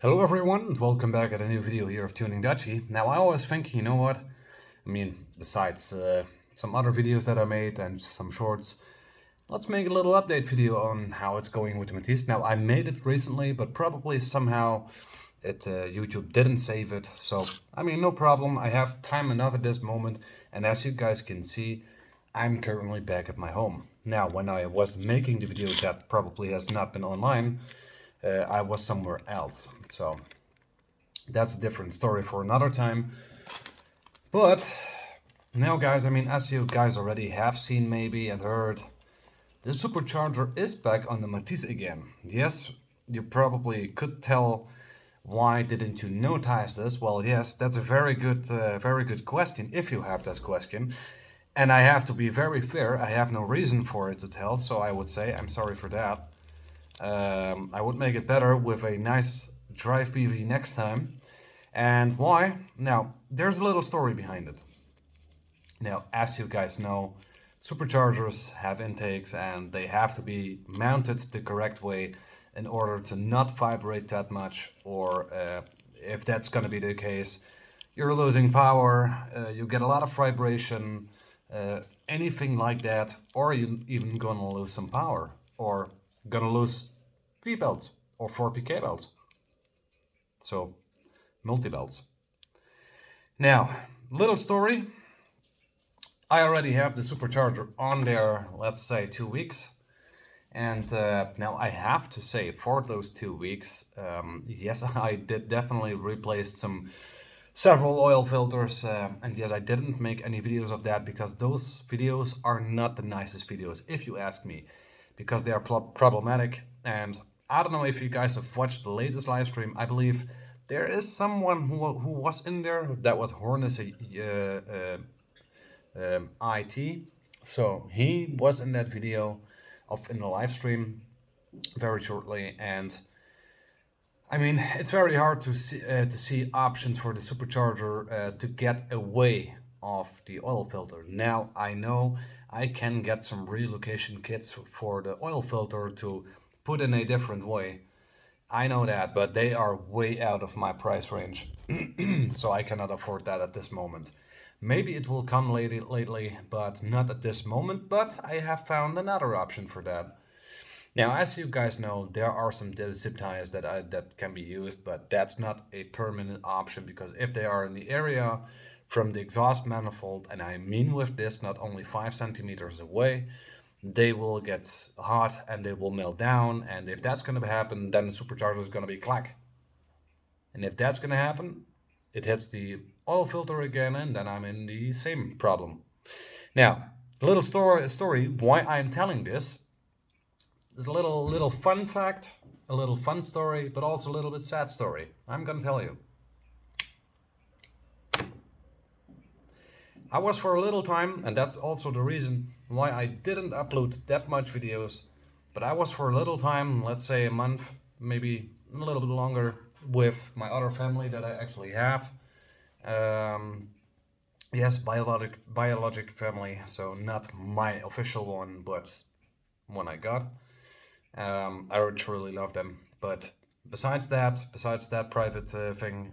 Hello everyone and welcome back at a new video here of Tuning Dutchy. Now I always think, you know what, besides some other videos that I made and some shorts, let's make a little update video on how it's going with the Matisse. Now I made it recently, but probably somehow YouTube didn't save it. So, no problem, I have time enough at this moment, and as you guys can see, I'm currently back at my home. Now, when I was making the video that probably has not been online, I was somewhere else. So that's a different story for another time. But now, guys, as you guys already have seen maybe and heard, the Supercharger is back on the Matisse again. Yes, you probably could tell, why didn't you notice this? Well, yes, that's a very good question if you have this question. And I have to be very fair, I have no reason for it to tell, so I would say I'm sorry for that. I would make it better with a nice drive PV next time. And why? Now, there's a little story behind it. Now, as you guys know, superchargers have intakes and they have to be mounted the correct way in order to not vibrate that much, or if that's going to be the case, you're losing power, you get a lot of vibration, anything like that, or you're even gonna lose some power, or gonna lose 3 belts or 4 PK belts. So, multi-belts. Now, little story. I already have the Supercharger on there, let's say 2 weeks. And now I have to say, for those 2 weeks, yes, I did definitely replace several oil filters, and yes, I didn't make any videos of that because those videos are not the nicest videos, if you ask me, because they are problematic. And I don't know if you guys have watched the latest live stream. I believe there is someone who was in there that was Hornus IT, so he was in that video in the live stream very shortly. And it's very hard to see options for the Supercharger to get away of the oil filter. Now I know I can get some relocation kits for the oil filter to put in a different way. I know that, but they are way out of my price range, so I cannot afford that at this moment. Maybe it will come lately, but not at this moment. But I have found another option for that. Now, as you guys know, there are some zip ties that can be used, but that's not a permanent option, because if they are in the area from the exhaust manifold, and I mean with this not only 5 centimeters away, they will get hot and they will melt down. And if that's going to happen, then the Supercharger is going to be clack. And if that's going to happen, it hits the oil filter again, and then I'm in the same problem. Now, a little story why I'm telling this. There's a little fun fact, a little fun story, but also a little bit sad story. I'm gonna tell you. I was for a little time, and that's also the reason why I didn't upload that much videos, but I was for a little time, let's say a month, maybe a little bit longer, with my other family that I actually have. Yes, biologic family, so not my official one, but one I got. I truly love them. But besides that private thing,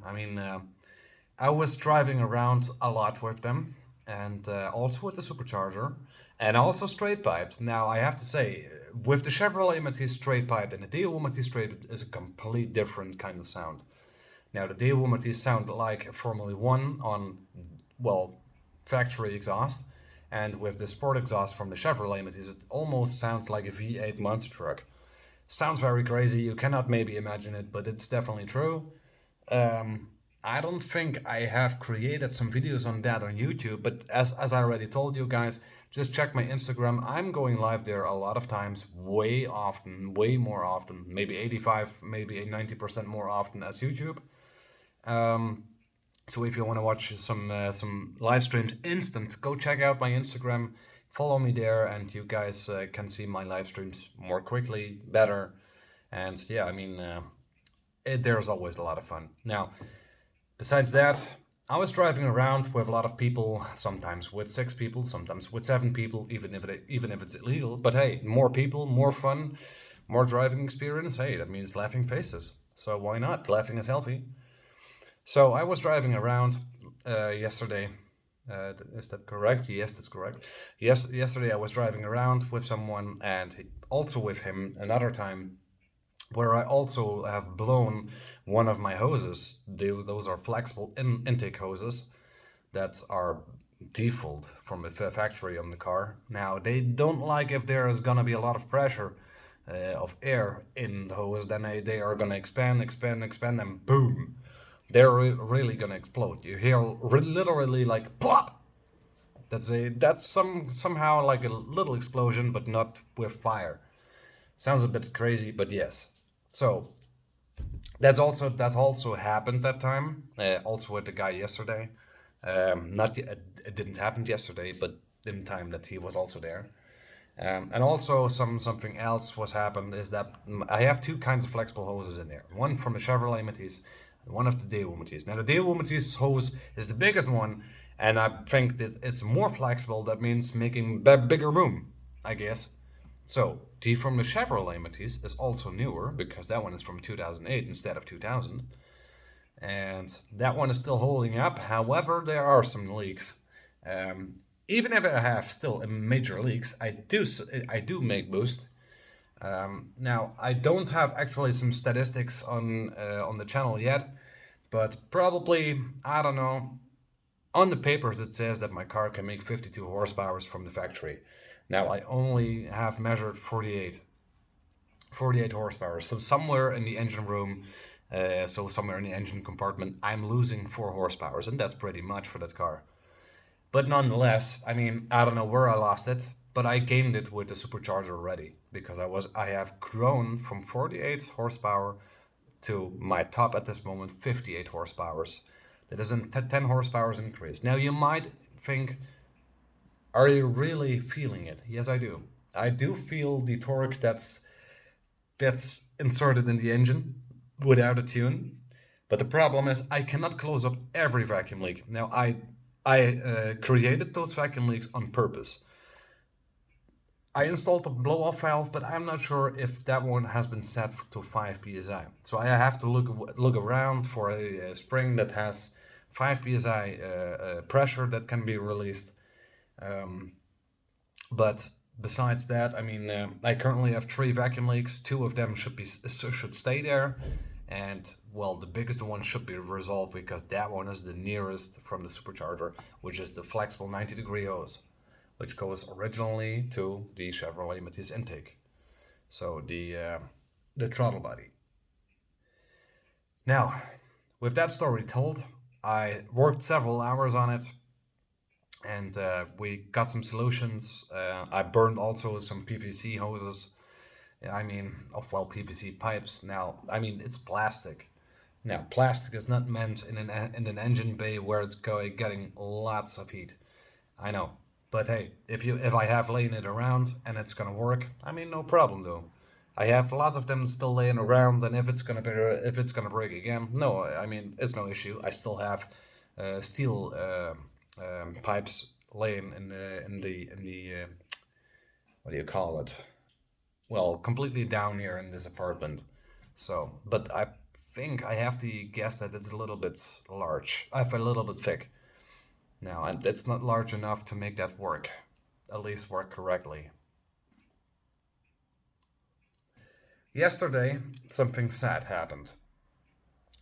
I was driving around a lot with them, and also with the Supercharger, and also straight piped. Now I have to say, with the Chevrolet Matisse straight pipe and the Daewoo Matisse straight pipe is a complete different kind of sound. Now the Daewoo Matisse sound like a Formula 1 on, well, factory exhaust, and with the sport exhaust from the Chevrolet Matisse, it almost sounds like a V8 monster truck. Sounds very crazy, you cannot maybe imagine it, but it's definitely true. I don't think I have created some videos on that on YouTube, but as I already told you guys, just check my Instagram. I'm going live there a lot of times, way more often, maybe 85, maybe 90% more often as YouTube. So if you want to watch some live streams instant, go check out my Instagram. Follow me there, and you guys can see my live streams more quickly, better. And yeah, there's always a lot of fun. Now, besides that, I was driving around with a lot of people, sometimes with 6 people, sometimes with 7 people, even if it's illegal. But hey, more people, more fun, More driving experience, hey, that means laughing faces. So why not? Laughing is healthy. So I was driving around yesterday. Is that correct? Yes, that's correct. Yes, yesterday I was driving around with someone and also with him another time where I also have blown one of my hoses. Those are flexible intake hoses that are default from the factory on the car. Now they don't like if there is gonna be a lot of pressure of air in the hose, then they are gonna expand, and boom, they're really gonna explode. You hear literally like plop. That's somehow like a little explosion, but not with fire. Sounds a bit crazy, but yes. So that's also happened that time. Also with the guy yesterday. Not it didn't happen yesterday, but in time that he was also there. And also something else was happened is that I have two kinds of flexible hoses in there. One from the Chevrolet Matisse, and one of the Daewoo Matisse. Now the Daewoo Matisse hose is the biggest one, and I think that it's more flexible. That means making bigger room, I guess. So the from the Chevrolet Matisse is also newer because that one is from 2008 instead of 2000, and that one is still holding up. However, there are some leaks. Um, Even if I have still major leaks, I do make boost. Now I don't have actually some statistics on the channel yet, but probably I don't know. On the papers it says that my car can make 52 horsepower from the factory. Now I only have measured 48 horsepower. So somewhere in the engine room, so somewhere in the engine compartment, I'm losing 4 horsepower, and that's pretty much for that car. But nonetheless, I mean, I don't know where I lost it, but I gained it with the Supercharger already because I have grown from 48 horsepower to my top at this moment 58 horsepower. That is a 10 horsepower increase. Now you might think, are you really feeling it? Yes, I do. I do feel the torque that's inserted in the engine without a tune. But the problem is I cannot close up every vacuum leak. Now I created those vacuum leaks on purpose. I installed a blow-off valve, but I'm not sure if that one has been set to 5 psi. So I have to look around for a spring that has 5 psi pressure that can be released. But besides that, I mean, I currently have 3 vacuum leaks. 2 of them should stay there, and well, the biggest one should be resolved because that one is the nearest from the Supercharger, which is the flexible 90-degree hose, which goes originally to the Chevrolet Matisse intake. So the throttle body. Now, with that story told, I worked several hours on it, and we got some solutions. I burned also some PVC hoses. I mean, PVC pipes. Now, I mean, it's plastic. Now, plastic is not meant in an engine bay where it's getting lots of heat. I know, but hey, if I have laying it around and it's gonna work, I mean, no problem though. I have lots of them still laying around, and if it's gonna break again, no, I mean, it's no issue. I still have steel pipes laying in the what do you call it? Well, completely down here in this apartment. So, but I think I have to guess that it's a little bit large. I have a little bit thick. Now, and it's not large enough to make that work, at least work correctly. Yesterday, something sad happened.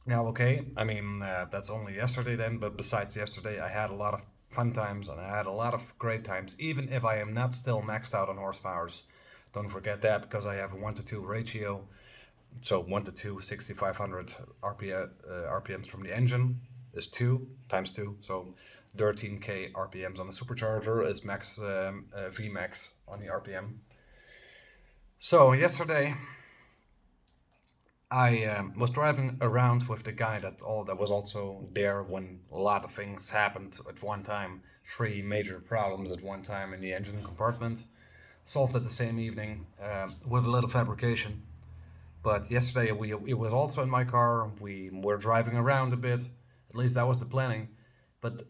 Now, okay, I mean, that's only yesterday then, but besides yesterday, I had a lot of fun times and I had a lot of great times, even if I am not still maxed out on horsepowers. Don't forget that because I have a 1:2 ratio. So 1:2, 6,500 RPMs from the engine is 2 times 2. So 13k RPMs on the Supercharger is max Vmax on the RPM. So yesterday I was driving around with the guy that was also there when a lot of things happened at one time. 3 major problems at one time in the engine compartment. Solved it the same evening with a little fabrication. But yesterday it was also in my car. We were driving around a bit. At least that was the planning. But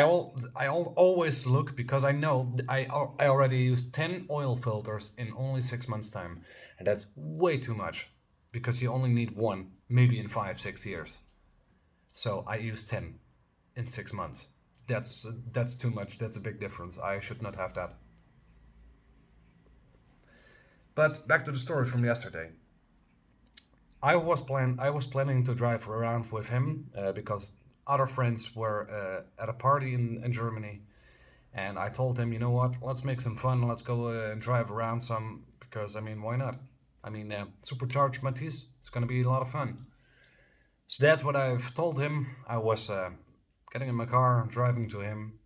always look, because I know I already used 10 oil filters in only 6 months time, and that's way too much, because you only need one maybe in 5-6 years. So I used 10 in 6 months. That's too much. That's a big difference. I should not have that. But back to the story from yesterday. I was planning to drive around with him because other friends were at a party in Germany, and I told him, you know what, let's make some fun. Let's go and drive around some, because I mean, why not? I mean, supercharged Matisse. It's gonna be a lot of fun. So that's what I've told him. I was getting in my car, driving to him.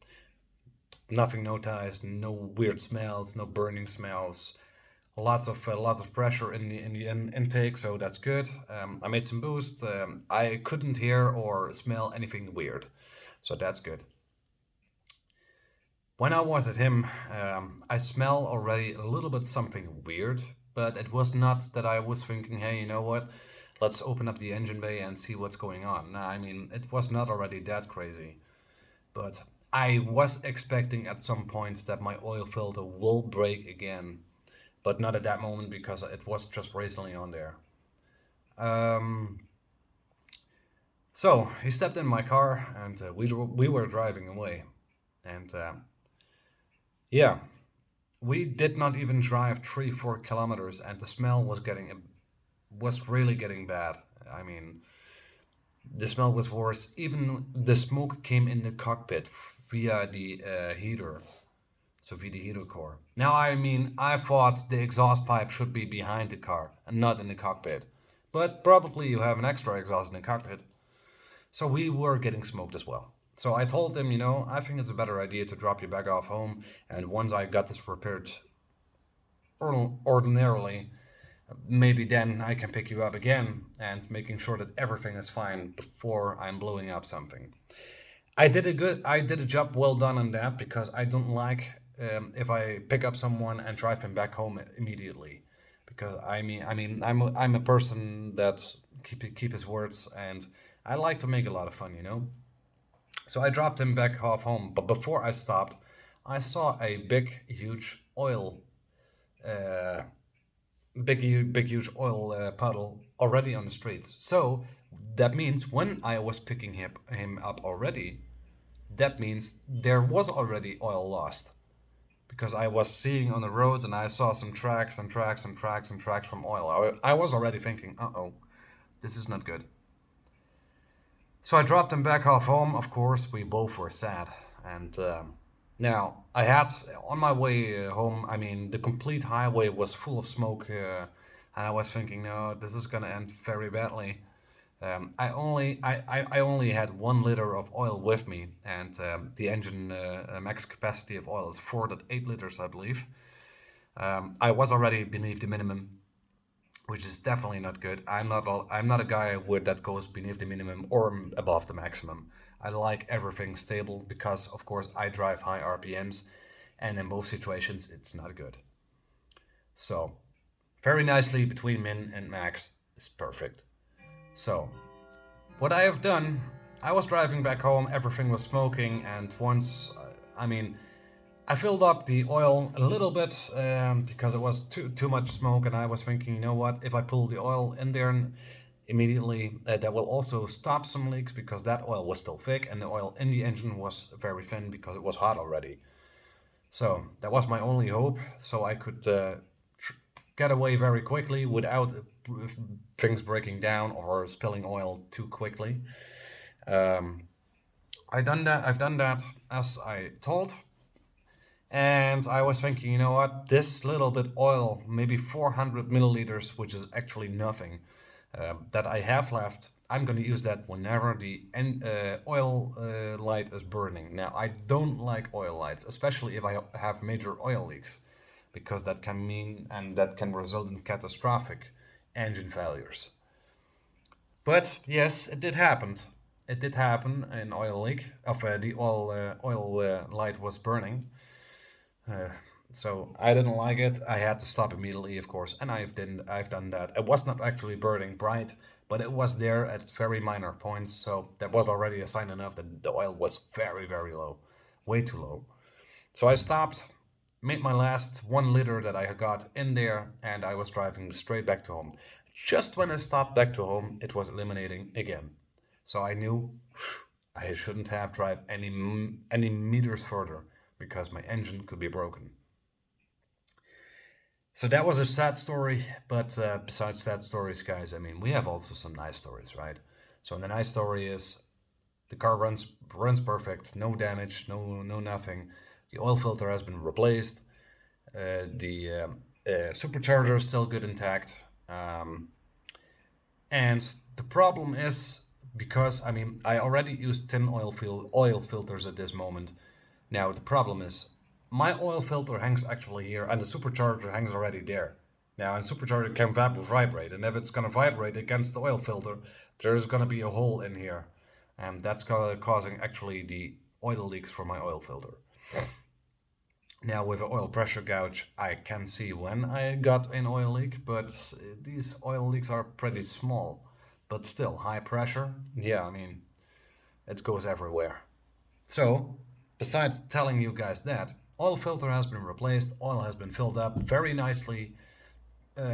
Nothing noticed, no weird smells, no burning smells. Lots of pressure in the intake, so that's good. I made some boost. I couldn't hear or smell anything weird, so that's good. When I was at him, I smell already a little bit something weird, but it was not that I was thinking, hey, you know what? Let's open up the engine bay and see what's going on. Nah, I mean, it was not already that crazy, but I was expecting at some point that my oil filter will break again, but not at that moment because it was just recently on there. Um, so he stepped in my car, and we were driving away, and yeah, we did not even drive 3-4 kilometers, and the smell was really getting bad. I mean, the smell was worse. Even the smoke came in the cockpit via the heater, so via the heater core. Now, I mean, I thought the exhaust pipe should be behind the car and not in the cockpit, but probably you have an extra exhaust in the cockpit. So we were getting smoked as well. So I told him, you know, I think it's a better idea to drop you back off home, and once I got this repaired ordinarily, maybe then I can pick you up again, and making sure that everything is fine before I'm blowing up something. I did a job well done on that, because I don't like if I pick up someone and drive him back home immediately, because I'm a person that keep his words, and I like to make a lot of fun, you know. So I dropped him back off home, but before I stopped, I saw a huge oil, uh, big huge oil puddle already on the streets. So that means when I was picking him up already, that means there was already oil lost, because I was seeing on the road and I saw some tracks and tracks and tracks and tracks from oil. I was already thinking, uh-oh, this is not good. So I dropped him back off home. Of course, we both were sad. And now I had on my way home, I mean, the complete highway was full of smoke, and I was thinking, no, this is gonna end very badly. I only had 1 liter of oil with me, and the engine max capacity of oil is 4.8 liters, I believe. I was already beneath the minimum, which is definitely not good. I'm not a guy that goes beneath the minimum or above the maximum. I like everything stable, because of course I drive high RPMs, and in both situations it's not good. So very nicely between min and max is perfect. So what I have done, I was driving back home, everything was smoking, and once, I mean, I filled up the oil a little bit because it was too much smoke, and I was thinking, you know what, if I pull the oil in there immediately, that will also stop some leaks, because that oil was still thick and the oil in the engine was very thin because it was hot already. So that was my only hope, so I could get away very quickly without things breaking down or spilling oil too quickly. I've done that as I told. And I was thinking, you know what, this little bit oil, maybe 400 milliliters, which is actually nothing, that I have left, I'm going to use that whenever the oil light is burning. Now, I don't like oil lights, especially if I have major oil leaks, because that can mean, and that can result in catastrophic engine failures. But yes, it did happen. It did happen, an oil leak, of the oil light was burning. So I didn't like it. I had to stop immediately, of course, and I've done that. It was not actually burning bright, but it was there at very minor points. So that was already a sign enough that the oil was very, very low, way too low. So I stopped, made my last 1 liter that I got in there, and I was driving straight back to home. Just when I stopped back to home, it was eliminating again. So I knew I shouldn't have drive any meters further because my engine could be broken. So that was a sad story, but besides sad stories, guys, I mean, we have also some nice stories, right? So the nice story is the car runs perfect, no damage, no nothing. The oil filter has been replaced. The supercharger is still good intact. And the problem is because I mean I already used 10 oil filters at this moment. Now the problem is my oil filter hangs actually here and the supercharger hangs already there. Now and supercharger can vibrate, and if it's gonna vibrate against the oil filter, there's gonna be a hole in here, and that's causing actually the oil leaks for my oil filter. Now with an oil pressure gauge, I can see when I got an oil leak, but these oil leaks are pretty small. But still, high pressure, yeah, I mean, it goes everywhere. So, besides telling you guys that, oil filter has been replaced, oil has been filled up very nicely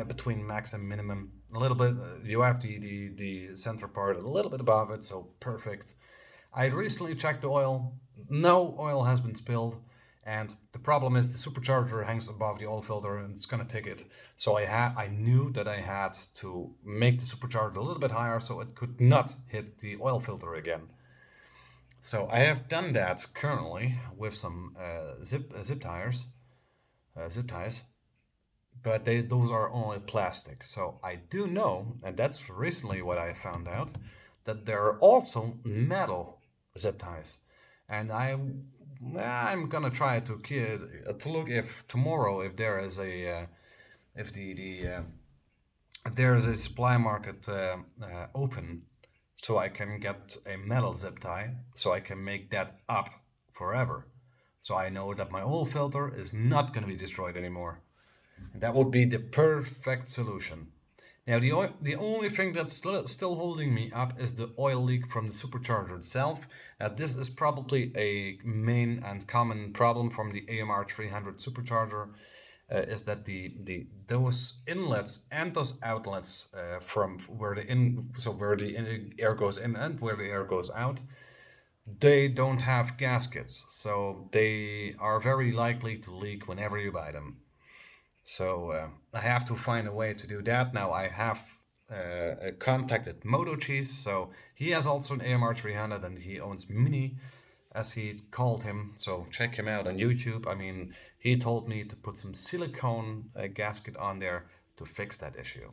between max and minimum. A little bit, you have the center part a little bit above it, so perfect. I recently checked the oil, no oil has been spilled, and the problem is the supercharger hangs above the oil filter and it's gonna take it. So I knew that I had to make the supercharger a little bit higher so it could not hit the oil filter again. So I have done that currently with some zip ties, but those are only plastic. So I do know, and that's recently what I found out, that there are also metal zip ties, and I'm gonna try to look if tomorrow if there is a if the if there is a supply market open, so I can get a metal zip tie, so I can make that up forever. So I know that my oil filter is not going to be destroyed anymore. That would be the perfect solution. Now the only thing that's still holding me up is the oil leak from the supercharger itself. This is probably a main and common problem from the AMR 300 supercharger. Is that those inlets and those outlets from where the air goes in and where the air goes out, they don't have gaskets, so they are very likely to leak whenever you buy them. So I have to find a way to do that. Now I have contacted Moto Cheese, so he has also an AMR 300 and he owns Mini, as he called him. So check him out on YouTube. I mean, he told me to put some silicone gasket on there to fix that issue.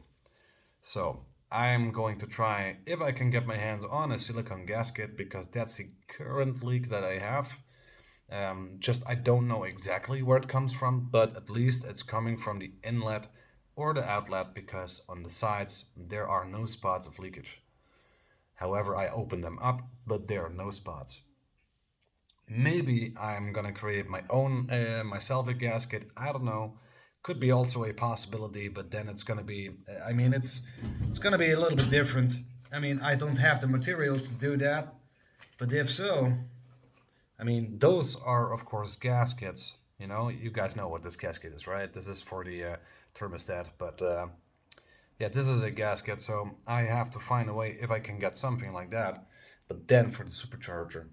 So I'm going to try if I can get my hands on a silicone gasket, because that's the current leak that I have. Just I don't know exactly where it comes from, but at least it's coming from the inlet or the outlet, because on the sides there are no spots of leakage. However, I opened them up, but there are no spots. Maybe I'm gonna create my own myself a gasket. I don't know. Could be also a possibility, but then it's gonna be. I mean, it's gonna be a little bit different. I mean, I don't have the materials to do that, but if so, I mean, those are of course gaskets. You know, you guys know what this gasket is, right? This is for the thermostat, but yeah, this is a gasket, so I have to find a way if I can get something like that. But then for the supercharger,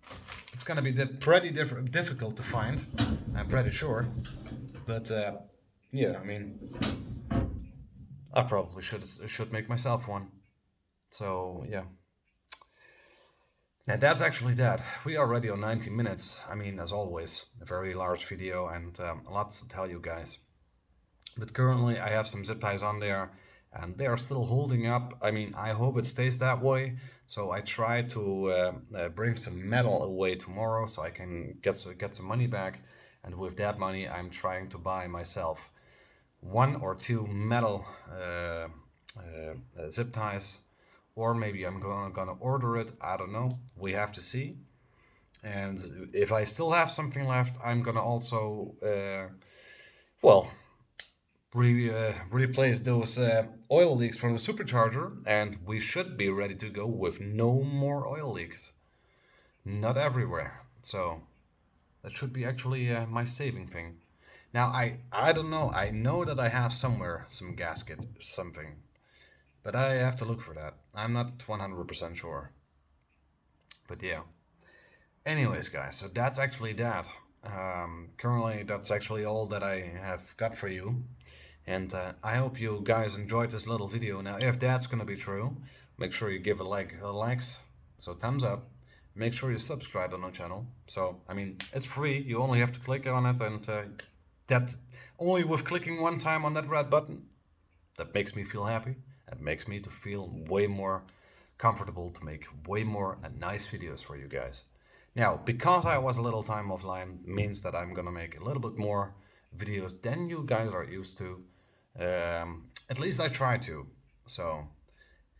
it's gonna be pretty difficult to find, I'm pretty sure. But yeah, I mean, I probably should make myself one. So yeah. Now that's actually that. We are already on 90 minutes. I mean, as always, a very large video and a lot to tell you guys. But currently I have some zip ties on there and they are still holding up. I mean, I hope it stays that way. So I try to bring some metal away tomorrow so I can get some money back. And with that money, I'm trying to buy myself 1 or 2 metal zip ties, or maybe I'm gonna order it. I don't know. We have to see. And if I still have something left, I'm gonna also well, replace those oil leaks from the supercharger, and we should be ready to go with no more oil leaks. Not everywhere. So that should be actually my saving thing. Now I don't know. I know that I have somewhere some gasket something, but I have to look for that. I'm not 100% sure. But yeah. Anyways, guys, so that's actually that. Currently, that's actually all that I have got for you. And I hope you guys enjoyed this little video. Now, if that's gonna be true, make sure you give it likes, so thumbs up. Make sure you subscribe on our channel. So, I mean, it's free. You only have to click on it, and that only with clicking one time on that red button, that makes me feel happy. It makes me to feel way more comfortable to make way more nice videos for you guys. Now, because I was a little time offline, means that I'm gonna make a little bit more videos than you guys are used to. At least I try to. So,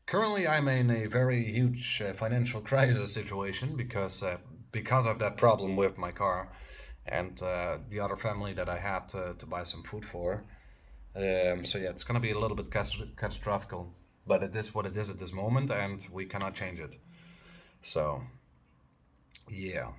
currently I'm in a very huge financial crisis situation because of that problem with my car and the other family that I had to buy some food for. So yeah, it's gonna be a little bit catastrophic, but it is what it is at this moment, and we cannot change it. So yeah.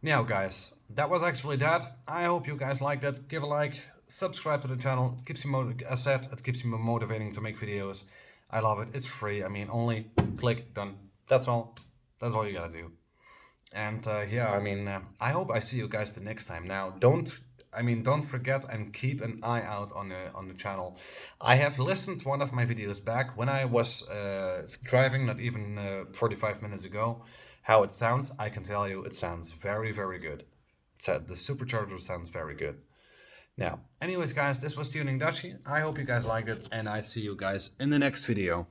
Now, guys, that was actually that. I hope you guys liked it. Give a like, subscribe to the channel. It keeps you as said, it keeps you motivating to make videos. I love it. It's free. I mean, only click, done. That's all. That's all you gotta do. And yeah, I mean, I hope I see you guys the next time. Now, don't forget and keep an eye out on the channel. I have listened to one of my videos back when I was driving, not even 45 minutes ago. How it sounds, I can tell you, it sounds very, very good. The supercharger sounds very good. Now, anyways, guys, this was Tuning Dutchy. I hope you guys liked it, and I see you guys in the next video.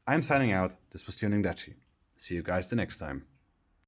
I'm signing out. This was Tuning Dutchy. See you guys the next time.